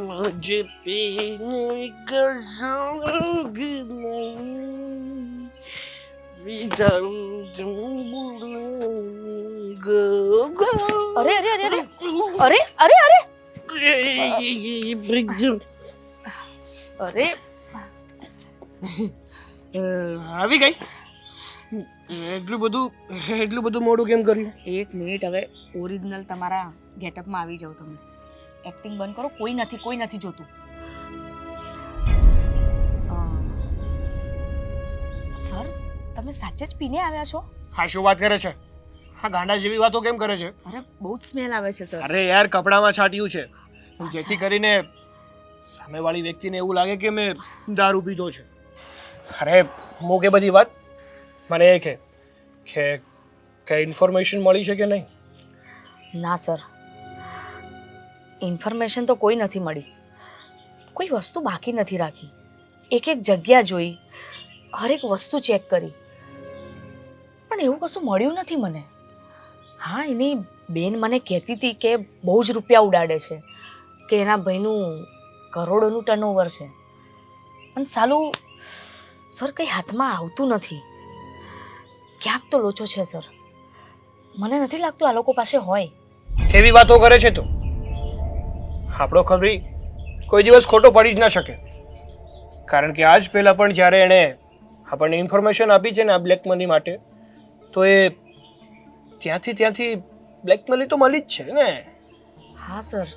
मुझे पीने का शौक नहीं विदाउट અરે અરે અરે અરે અરે અરે અરે અરે આવી ગઈ એટલું બધું મોડું કેમ કર્યું? એક મિનિટ, હવે ઓરિજિનલ તમારા ગેટઅપમાં આવી જાવ. તમે એક્ટિંગ બંધ કરો. કોઈ નથી જોતું. સર, તમે સાચે જ પીને આવ્યા છો? હા, શું વાત કરે છે? હા, ગાંડા જેવી વાતો કેમ કરે છે? અરે બહુ જ સ્મેલ આવે છે સર. અરે યાર, કપડામાં છાંટ્યું છે જેથી કરીને સામેવાળી વ્યક્તિને એવું લાગે કે મેં દારૂ પીધો છે. અરે મૂકે બધી વાત, મને એ કે ઇન્ફોર્મેશન મળી છે કે નહીં? ના સર, ઇન્ફોર્મેશન તો કોઈ નથી મળી. કોઈ વસ્તુ બાકી નથી રાખી. એક જગ્યા જોઈ, હરેક વસ્તુ ચેક કરી, પણ એવું કશું મળ્યું નથી મને. હા, એની બેન મને કહેતી હતી કે બહુ જ રૂપિયા ઉડાડે છે, કે એના ભાઈનું કરોડોનું ટર્નઓવર છે, પણ સાલું સર કંઈ હાથમાં આવતું નથી. ક્યાંક તો લોચો છે સર. મને નથી લાગતું આ લોકો પાસે હોય. કેવી વાતો કરે છે તું? આપણો ખબરી કોઈ દિવસ ખોટો પડી જ ના શકે, કારણ કે આજ પહેલાં પણ જ્યારે એણે આપણને ઇન્ફોર્મેશન આપી છે ને આ બ્લેક મની માટે, તો એ ત્યાંથી બ્લેક મની તો મળી જ છે ને. હા સર,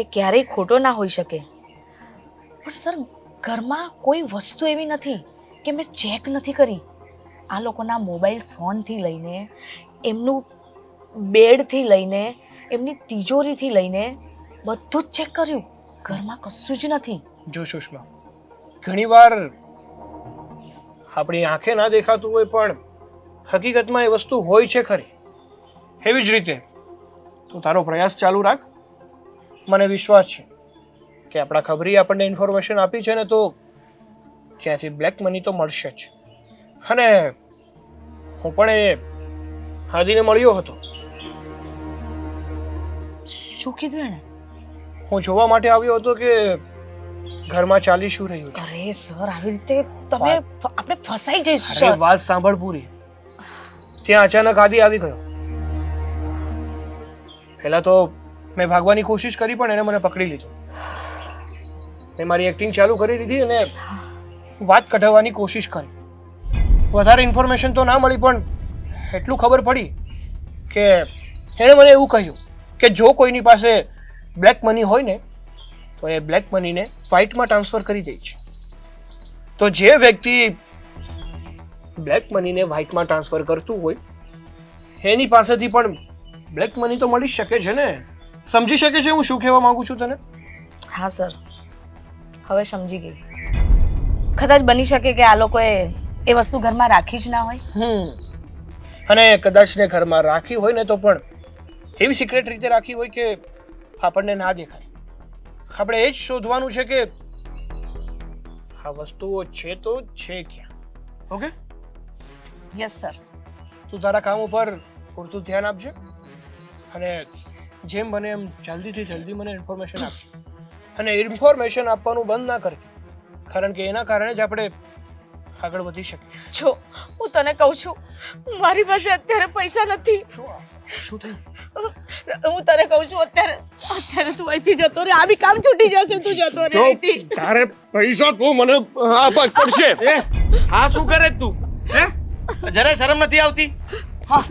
એ ક્યારેય ખોટો ના હોઈ શકે, પણ સર ઘરમાં કોઈ વસ્તુ એવી નથી કે મેં ચેક નથી કરી. આ લોકોના મોબાઈલ ફોનથી લઈને, એમનું બેડથી લઈને, એમની તિજોરીથી લઈને બધું જ ચેક કર્યું. ઘરમાં કશું જ નથી. જો સુષ્મા, ઘણીવાર આપણી આંખે ના દેખાતું હોય પણ હકીકતમાં એ વસ્તુ હોય છે ખરી. એવી જ રીતે તું તારો પ્રયાસ ચાલુ રાખ. મને વિશ્વાસ છે કે આપણા ખબરી આપણને ઇન્ફોર્મેશન આપી છે ને, તો ત્યાંથી બ્લેક મની તો મળશે જ. અને હું પણ એ હાદીને મળ્યો હતો. શું કીધું એણે? હું જોવા માટે આવ્યો હતો કે ઘરમાં ચાલી શું રહ્યું છે. અરે સર, આવી રીતે તમે આપણે ફસાઈ જઈશું અરે સર. વાત સાંભળ પૂરી. ત્યાં અચાનક આદિ આવી ગયો. પહેલા તો મેં ભાગવાની કોશિશ કરી પણ એને મને પકડી લીધો. મેં મારી એક્ટિંગ ચાલુ કરી દીધી અને વાત કઢાવવાની કોશિશ કરી. વધારે ઇન્ફોર્મેશન તો ના મળી, પણ એટલું ખબર પડી કે એણે મને એવું કહ્યું કે જો કોઈની પાસે બ્લેક મની હોય ને, તો એ બ્લેક મનીને વ્હાઇટમાં ટ્રાન્સફર કરી દે છે. તો જે વ્યક્તિ બ્લેક મનીને વ્હાઇટમાં ટ્રાન્સફર કરતું હોય એની પાસેથી પણ બ્લેક મની તો મળી શકે છે ને. સમજી શકે છે હું શું કહેવા માંગુ છું તને? હા સર, હવે સમજી ગઈ. કદાચ બની શકે કે આ લોકોએ એ વસ્તુ ઘરમાં રાખી જ ના હોય. અને કદાચ ને ઘરમાં રાખી હોય ને તો પણ એવી સિક્રેટ રીતે રાખી હોય કે આપણને ના દેખાય. આપણે એ જ શોધવાનું છે કે આ વસ્તુઓ છે તો છે ક્યાં. ઓકે? Yes sir. તું તારા કામ ઉપર પૂરતું ધ્યાન આપજે અને જેમ બને એમ જલ્દીથી જલ્દી મને ઇન્ફોર્મેશન આપજો. અને ઇન્ફોર્મેશન આપવાનું બંધ ના કરતી, કારણ કે એના કારણે જ આપણે આગળ વધી શકીએ. જો હું તને કહું છું, મારી પાસે અત્યારે પૈસા નથી. શું થયું? હું તને કહું છું, અત્યારે તું અહીંથી જતો રે. આ બી કામ છૂટી જશે. તું જતો રે અહીંથી. તારે પૈસા તો મને આપવા જ પડશે. હા, શું કરે તું? હે, જરા શરમ નથી આવતી? હા,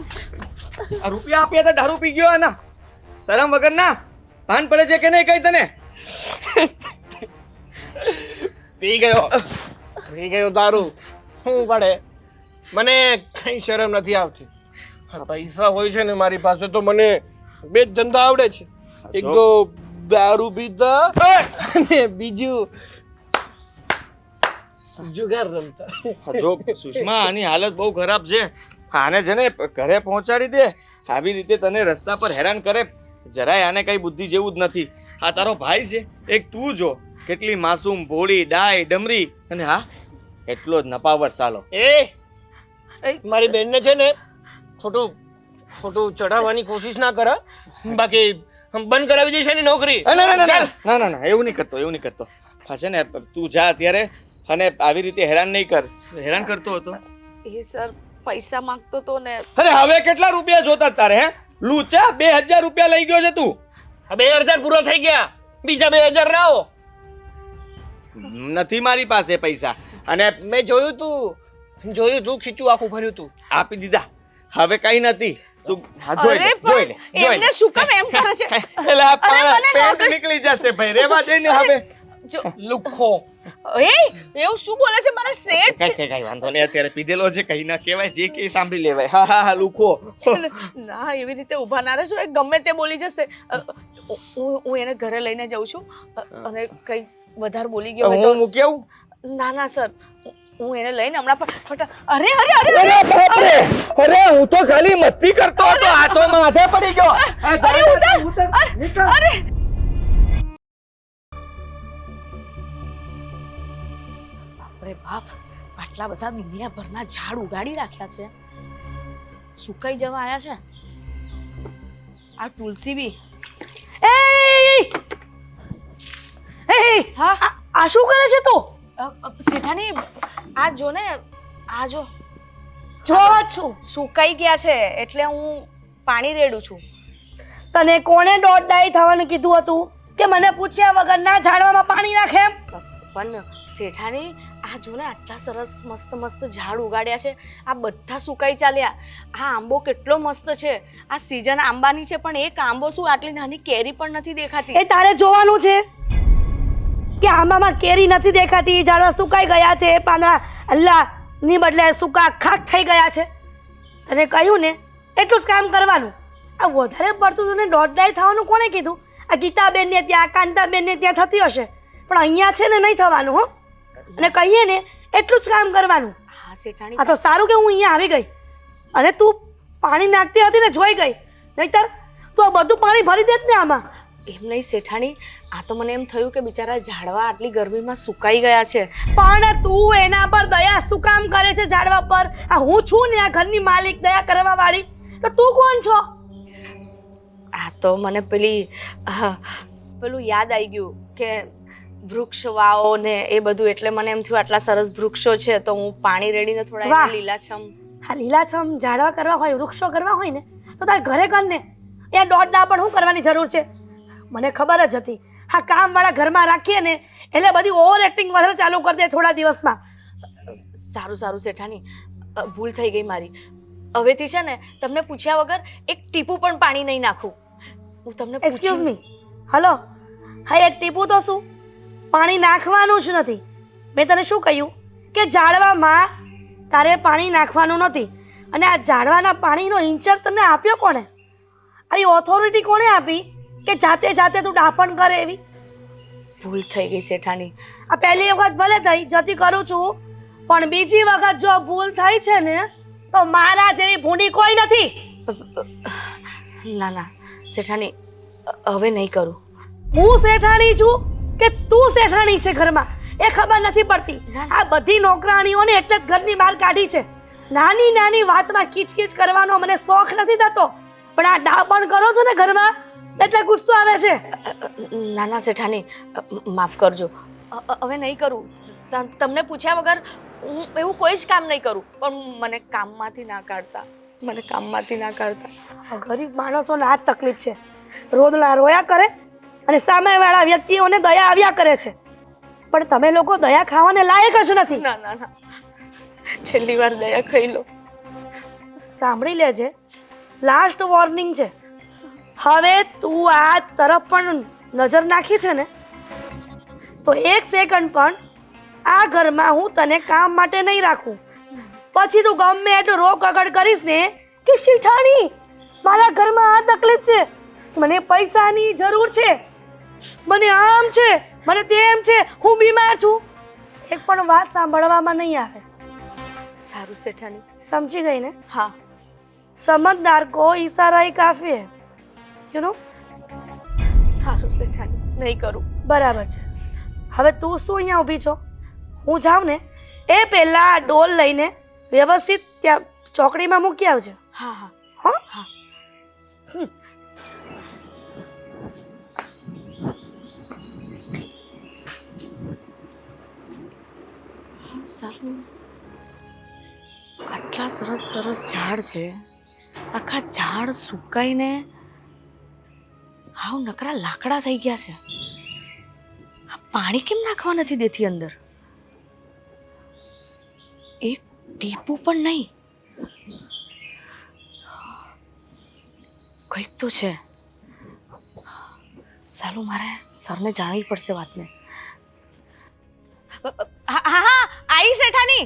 આ રૂપિયા આપ્યા તો દારૂ પી ગયો. આના શરમ વગર ના ભાન પડે છે કે નહીં કઈ તને? પી ગયો દારૂ. શું પડે? મને કઈ શરમ નથી આવતી. પૈસા હોય છે ને મારી પાસે તો મને બે જ ધંધા આવડે છે. એક તો દારૂ પીતા અને બીજું જુગાર રમતા. જો સુષ્મા, આની હાલત બહુ ખરાબ છે. આને છે ને ઘરે પહોંચાડી દે. આવી રીતે તને રસ્તા પર હેરાન કરે, જરાય આને કઈ બુદ્ધિ જેવું જ નથી. આ તારો ભાઈ છે, એક તું જો કેટલી માસૂમ, ભોળી, ડાય, ડમરી, અને હા એટલો જ નપાવર સાલો. મારી બેનને છે ને ખોટું ચઢાવવાની કોશિશ ના કર. બાકી બંધ કરાવી દઈશ એની નોકરી. ના ના ના ચાલ. ના ના ના એવું નહીં કરતો એવું નહીં કરતો. હા છે ને તું જા અત્યારે અને આવી રીતે હેરાન નહીં કર. હેરાન કરતો હતો. એ સર પૈસા માંગતો તો ને. અરે હવે કેટલા રૂપિયા જોતા તારે હે લૂચા 2000 રૂપિયા લઈ ગયો છે તું. આ 2000 પૂરા થઈ ગયા, બીજા 2000 લાવો. નથી મારી પાસે પૈસા અને મેં જોયું તું ખીચું આખું ભર્યું તું. આપી દીધા. હવે કઈ નથી. તું હા, જોઈ લે, અરે જોઈ લે, પણ જોઈ લે. એમને શું કામ એમ કરે છે? એટલે આ અરે મને પેન્ટ નોકરી- નીકળી જશે ભાઈ રેવા દે ને હવે. જો લુખ્ખો. એ એવું શું બોલે છે? મારા શેઠ છે. કઈ વાંધો નહીં અત્યારે પીધેલો છે કઈ ના કહેવાય જે કે સાંભળી લેવાય. હા હા હા લુખો. ના એવી રીતે ઊભા ના રહેશો, એ ગમે તે બોલી જશે. હું એને ઘરે લઈને જાઉં છું અને કઈ વધારે બોલી ગયો હોય હું મૂકી આવું? ના ના સર, હું એને લઈને હમણાં અરે અરે અરે અરે બાપરે! અરે હું તો ખાલી મસ્તી કરતો હતો આ તો માથે પડી ગયો. અરે ઉતર! અરે બાપરે બાપ, આટલા બધા દુનિયાભરના ઝાડ ઉગાડી રાખ્યા છે, સુકાઈ જવા આયા છે. આ તુલસી બી. હા આ શું કરે છે તું? શેઠાની આ જો ને, આ જો છું સુકાઈ ગયા છે એટલે હું પાણી રેડું છું. તને કોણે દોઢ ડાઈ થવાનું કીધું હતું કે મને પૂછ્યા વગર ના ઝાડવામાં પાણી નાખે એમ? પણ શેઠાની આ જો ને, આટલા સરસ મસ્ત મસ્ત ઝાડ ઉગાડ્યા છે, આ બધા સુકાઈ ચાલ્યા. આ આંબો કેટલો મસ્ત છે, આ સીઝન આંબાની છે, પણ એક આંબો શું આટલી નાની કેરી પણ નથી દેખાતી. એ તારે જોવાનું છે કે આંબામાં કેરી નથી દેખાતી, ઝાડવા સુકાઈ ગયા છે, પાંદડા અલ્લા ની બદલે સુકા ખાક થઈ ગયા છે. તને કહ્યું ને એટલું જ કામ કરવાનું. આ વધારે પડતું તને દોઢ ડાઈ થવાનું કોણે કીધું? આ ગીતાબેન ને ત્યાં, કાંતાબેન ને ત્યાં થતી હશે, પણ અહીંયા છે ને નહીં થવાનું. હો, અને કહીએ ને એટલું જ કામ કરવાનું. હા શેઠાણી, આ તો સારું કે હું અહીંયા આવી ગઈ અને તું પાણી નાખતી હતી ને જોઈ ગઈ, નહીતર તું આ બધું પાણી ભરી દેત ને આમાં. એમ નહીં શેઠાણી, આ તો મને એમ થયું કે બિચારા ઝાડવા આટલી ગરમીમાં સુકાઈ ગયા છે. પણ તું એના પર દયા શું કામ કરે છે ઝાડવા પર? આ હું છું ને આ ઘરની માલિક, દયા કરવા વાળી, તો તું કોણ છો? આ તો મને પેલું યાદ આવી ગયું કે વૃક્ષ વાવો ને એ બધું, એટલે મને એમ થયું આટલા સરસ વૃક્ષો છે તો હું પાણી રેડીને થોડા વાહ! એને લીલાછમ. આ લીલાછમ ઝાડવા કરવા હોય, વૃક્ષો કરવા હોય ને તો તારે ઘરે કર ને. એ દોડડા પણ શું કરવાની જરૂર છે? મને ખબર જ હતી આ કામવાળા ઘરમાં રાખીએ ને એટલે બધી ઓવર એક્ટિંગ વધારે ચાલુ કરી દે થોડા દિવસમાં. સારું સારું શેઠાણી, ભૂલ થઈ ગઈ મારી. હવેથી છે ને તમને પૂછ્યા વગર એક ટીપું પણ પાણી નહીં નાખું. હું તમને એક્સક્યુઝ મી, હલો, હા એક ટીપું તો શું, પાણી નાખવાનું જ નથી. મેં તને શું કહ્યું કે ઝાડવામાં તારે પાણી નાખવાનું નથી. અને આ ઝાડવાના પાણીનો ઇન્ચાર્જ તને આપ્યો કોણે? આવી ઓથોરિટી કોણે આપી કે જાતે જાતે તું ડાફણ કરે એવી? ભૂલ થઈ ગઈ શેઠાણી. આ પહેલી વખત ભલે થઈ, જતી કરું છું, પણ બીજી વખત જો ભૂલ થઈ છે ને તો મારા જેવી ભૂંડી કોઈ નથી. ના ના શેઠાણી, હવે નહીં કરું. હું શેઠાણી છું કે તું શેઠાણી છે ઘરમાં એ ખબર નથી પડતી. આ બધી નોકરાણીઓને એટલે જ ઘરની બહાર કાઢી છે. નાની નાની વાતમાં કીચકીચ કરવાનો મને શોખ નથી થતો, પણ આ ડાપણ કરો છો ને ઘરમાં એટલે ગુસ્સો આવે છે. ના ના શેઠાણી, માફ કરજો, હવે નહીં કરું. તમને પૂછ્યા વગર હું એવું કોઈ જ કામ નહીં કરું. પણ મને કામમાંથી ના કાઢતા, મને કામમાંથી ના કાઢતા. આ ગરીબ માણસોને આ જ તકલીફ છે, રોદલા રોયા કરે અને સામેવાળા વ્યક્તિઓને દયા આવ્યા કરે છે, પણ તમે લોકો દયા ખાવાને લાયક જ નથી. ના ના ના, છેલ્લી વાર દયા ખાઈ લો. સાંભળી લેજે, લાસ્ટ વોર્નિંગ છે. હવે તું આ તરફ પણ નજર નાખી છે ને તો એક સેકન્ડ પણ આ ઘરમાં હું તને કામ માટે નહીં રાખું. પછી તું ગમે એટલું રો કગડ કરીશ ને કે શેઠાણી મારા ઘરમાં આ તકલીફ છે, મને પૈસાની જરૂર છે, મને આમ છે, મને તેમ છે, હું બીમાર છું, એક પણ વાત સાંભળવામાં નહીં આવે. સારું શેઠાણી. સમજી ગઈ ને? હા. સમજદાર કો ઈશારા ही काफी है, યુ નો. સારું શેઠાણી, નહીં કરું. બરાબર છે. હવે તું શું અહીંયા ઊભી છો? હું જાઉં ને એ પહેલા આ ડોલ લઈને વ્યવસ્થિત ત્યાં ચોકડીમાં મૂકી આવજો. હા હા હો? હા. સાલું આટલા સરસ સરસ ઝાડ છે, આખા ઝાડ સુકાઈને હાવ નકરા લાકડા થઈ ગયા છે. આ પાણી કેમ નાખવા નથી દેતી અંદર? એક ટીપું પણ નહીં. કંઈક તો છે. સાલું મારે સરને જાણવી પડશે વાતને. હા હા હા આવી શેઠાની.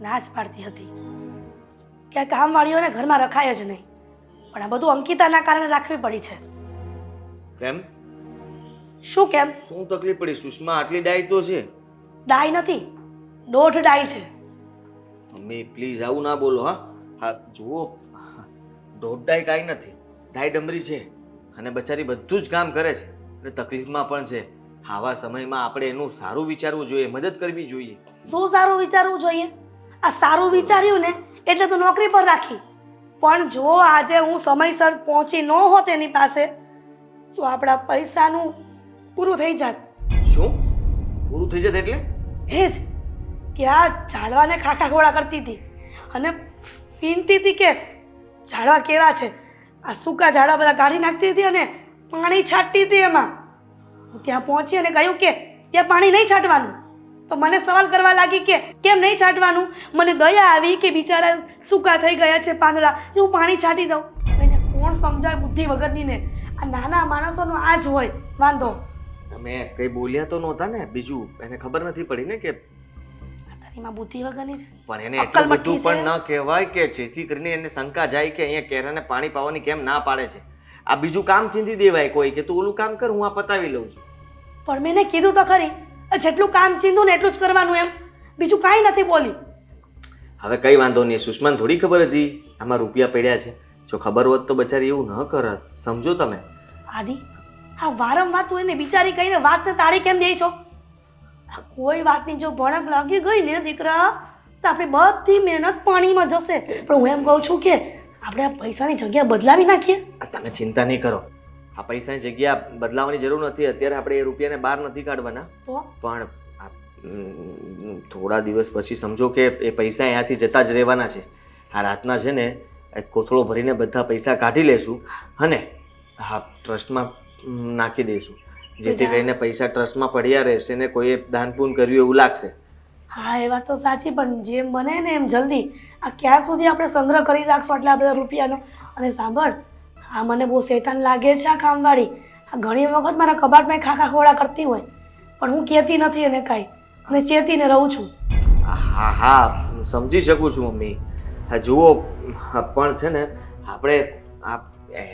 ના જ પાડતી હતી કે આ કામવાળીઓને ઘરમાં રખાય જ નહીં, પણ આ બધું અંકિતાના કારણે રાખવી પડી છે. કેમ? શું કેમ? શું તકલીફ પડી? સુષ્મા આટલી ડાય તો છે. ડાય નથી, દોઢ ડાય છે. મમ્મી પ્લીઝ આવું ના બોલો. હા જુઓ, દોઢ ડાય કાંઈ નથી, ડાય ડમરી છે અને બચારી બધું જ કામ કરે છે અને તકલીફમાં પણ છે. આવા સમયમાં આપણે એનું સારું વિચારવું જોઈએ, મદદ કરવી જોઈએ. શું સારું વિચારવું જોઈએ? આ સારું વિચાર્યું ને એટલે તો નોકરી પર રાખી, પણ જો આજે હું સમયસર પહોંચી ન હોત એની પાસે તો આપણા પૈસાનું પૂરું થઈ જાત. શું પૂરું થઈ જત એટલે? એ જ કે આ ઝાડવાને ખાખા ખોળા કરતી હતી અને પીનતી હતી કે ઝાડવા કેવા છે. આ સૂકા ઝાડવા બધા કાઢી નાખતી હતી અને પાણી છાંટતી હતી એમાં. હું ત્યાં પહોંચી અને કહ્યું કે ત્યાં પાણી નહીં છાંટવાનું, તો મને સવાલ કરવા લાગી કે કેમ નહીં છાંટવાનું. મને દયા આવી કે બિચારા સૂકા થઈ ગયા છે પાંદડા, હું પાણી છાંટી દઉં. એને કોણ સમજાય બુદ્ધિ વગરની ને? આ નાના માણસોનો આ જ હોય વાંધો. તમે કઈ બોલ્યા તો નહોતા ને? બીજું એને ખબર નથી પડી ને કે તારીમાં બુદ્ધિ વગરની છે. પણ એને એટલું બધું પણ ન કહેવાય કે જેથી કરીને એને શંકા જાય કે અહીંયા કેરાને પાણી પાવાની કેમ ના પાડે છે. આ બીજું કામ ચીંધી દેવાય કોઈ કે તું ઓલું કામ કર, હું આ પતાવી લઉં છું. પણ મેં એને કીધું તો ખરી, જેટલું કામ ચીંધું ને એટલું જ કરવાનું એમ, બીજું કાંઈ નથી બોલી. હવે કઈ વાંધો નહીં, સુષ્માને થોડી ખબર હતી આમાં રૂપિયા પડ્યા છે. જો ખબર હોત તો બચારી એવું ન કરત. સમજો તમે? આદિ, આ વારંવાર તું એને બિચારી કહીને વાતને તાળી કેમ દે છો? આ કોઈ વાતની જો ભણક લાગી ગઈ ને દીકરા તો આપણી બધી મહેનત પાણીમાં જશે. પણ હું એમ કહું છું કે આપણે આ પૈસાની જગ્યા બદલાવી નાખીએ. તમે ચિંતા નહીં કરો, આ પૈસાની જગ્યા બદલાવાની જરૂર નથી. અત્યારે આપણે એ રૂપિયાને બહાર નથી કાઢવાના, તો પણ થોડા દિવસ પછી સમજો કે એ પૈસા અહીંયાથી જતા જ રહેવાના છે. આ રાતના છે ને એક કોથળો ભરીને બધા પૈસા કાઢી લેશું અને હા ટ્રસ્ટમાં નાખી દઈશું, જેથી કરીને પૈસા ટ્રસ્ટમાં પડ્યા રહેશે ને કોઈએ દાન પૂન કર્યું એવું લાગશે. હા એ વાત તો સાચી, પણ જેમ બને ને એમ જલ્દી. આ ક્યાં સુધી આપણે સંગ્રહ કરી રાખશું આટલા બધા રૂપિયાનો? અને સાંભળ, આ મને બહુ શેતાન લાગે છે આ કામવાળી. આ ઘણી વખત મારા કબાટમાં ખાખા ખોળા કરતી હોય, પણ હું કહેતી નથી એને કાંઈ અને ચેતીને રહું છું. હા હા સમજી શકું છું મમ્મી. હા જુઓ, પણ છે ને આપણે આ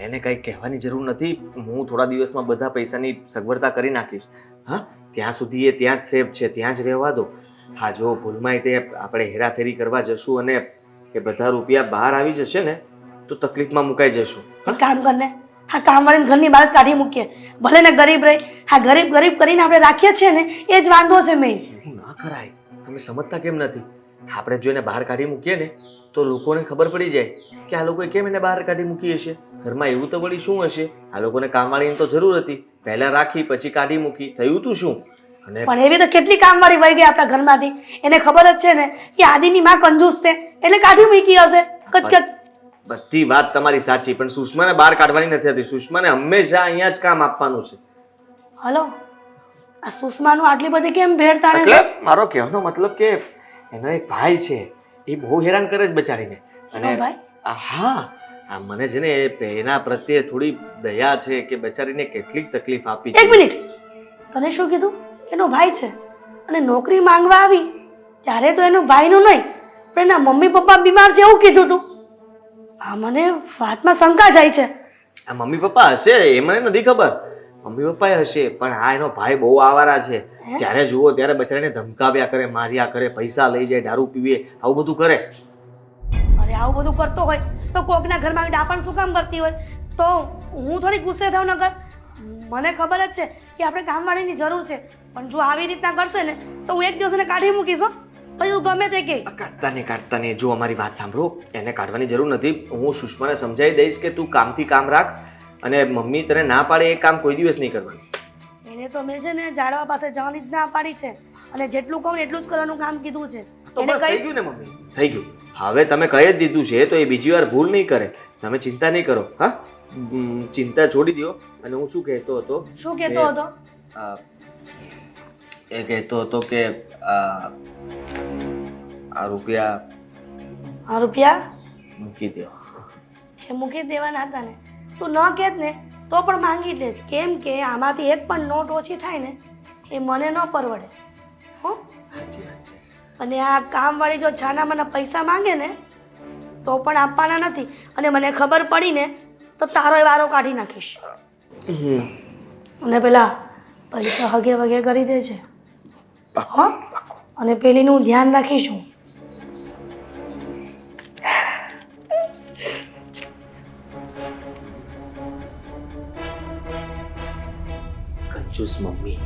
એને કંઈ કહેવાની જરૂર નથી. હું થોડા દિવસમાં બધા પૈસાની સગવડતા કરી નાખીશ. હા ત્યાં સુધી એ ત્યાં જ સેફ છે, ત્યાં જ રહેવા દો. હા જો ભૂલમાં તે આપણે હેરાફેરી કરવા જશું અને એ બધા રૂપિયા બહાર આવી જશે ને તો તકલીફમાં મુકાઈ જશું. એક કામ કરને, હા કામવાળીને ઘરની બહાર જ કાઢી મૂકીએ. ભલે ને ગરીબ રહી, હા ગરીબ ગરીબ કરીને આપણે રાખીએ છીએ ને એ જ વાંધો છે. મેં એવું ના કરાય. તમે સમજતા કેમ નથી? આપણે જો એને બહાર કાઢી મૂકીએ ને તો લોકોને ખબર પડી જાય કે આ લોકોએ કેમ એને બહાર કાઢી મૂકી હશે. ઘરમાં એવું તો વળી શું હશે? આ લોકોને કામવાળીની તો જરૂર હતી, પહેલા રાખી પછી કાઢી મૂકી, થયું તું શું? અને પણ એવી તો કેટલી કામવાળી વહી ગઈ આપણા ઘરમાંથી. એને ખબર જ છે ને કે આદિની માં કંજૂસ છે એટલે કાઢી મૂકી હશે. કચકચ. બધી વાત તમારી સાચી, પણ સુષ્માને બહાર કાઢવાની નથી હતી. સુષ્માને હંમેશા અહીંયા જ કામ આપવાનું છે. હલો, આ સુષ્માનું આટલી બધી કેમ ભેળ તાણે છે? એટલે મારો કહેવાનો મતલબ કે એનો એક ભાઈ છે, એ બહુ હેરાન કરે છે બચારીને. એનો ભાઈ? હા આ મને છે ને એના પ્રત્યે થોડી દયા છે કે બચારીને કેટલીક તકલીફ આપી છે. એક મિનિટ, તને શું કીધું? એનો ભાઈ છે અને નોકરી માંગવા આવી ત્યારે તો એનો ભાઈનું નહીં પણ એના મમ્મી પપ્પા બીમાર છે એવું કીધું તું. આ મને વાતમાં શંકા જાય છે. આ મમ્મી પપ્પા હશે એ મને નથી ખબર. મમ્મી પપ્પા હશે, પણ હા એનો ભાઈ બહુ આવારા છે. જ્યારે જુઓ ત્યારે બચારીને ધમકાવ્યા કરે, માર્યા કરે, પૈસા લઈ જાય, દારૂ પીવે, આવું બધું કરે. અરે આવું બધું કરતો હોય તો કોકના ઘરમાં ડાપણ શું કામ કરતી હોય? તો હું થોડી ગુસ્સે થાવ નકર. મને ખબર જ છે કે આપણે કામવાળીની જરૂર છે, પણ જો આવી રીતના કરશે ને તો હું એક દિવસ એને કાઢી મૂકીશ. પછી તું ગમે તે કે કાઢતા ને જો અમારી વાત સાંભળો, એને કાઢવાની જરૂર નથી. હું સુષ્માને સમજાવી દઈશ કે તું કામથી કામ રાખ, અને મમ્મી તને ના પાડે એ કામ કોઈ દિવસ નહીં કરવાનું. એને તો મેં છે ને ઝાડવા પાસે જવાની જ ના પાડી છે, અને જેટલું કહું ને એટલું જ કરવાનું કામ કીધું છે. તો એને બસ થઈ કઈ ગયું ને મમ્મી, થઈ ગયું. હવે તમે કહી જ દીધું છે તો એ બીજી વાર ભૂલ નહીં કરે. તમે ચિંતા નહીં કરો. હા, ચિંતા છોડી દો. અને હું શું કહેતો હતો, શું કહેતો હતો? અ, એ કહેતો હતો કે આ રૂપિયા આ રૂપિયા મૂકી દો. એ મૂકી જ દેવાના હતા ને. તું ન કહેત ને તો પણ માંગી લે, કેમ કે આમાંથી એક પણ નોટ ઓછી થાય ને એ મને ન પરવડે. હો, સાચી વાત છે. અને આ કામવાળી જો છાના મને પૈસા માંગે ને તો પણ આપવાના નથી, અને મને ખબર પડી ને તો તારો એ વારો કાઢી નાખીશ. અને પેલા પૈસા હગે વગે કરી દે છે. હો, અને પેલીનું ધ્યાન રાખીશું. કંજૂસ મમ્મી.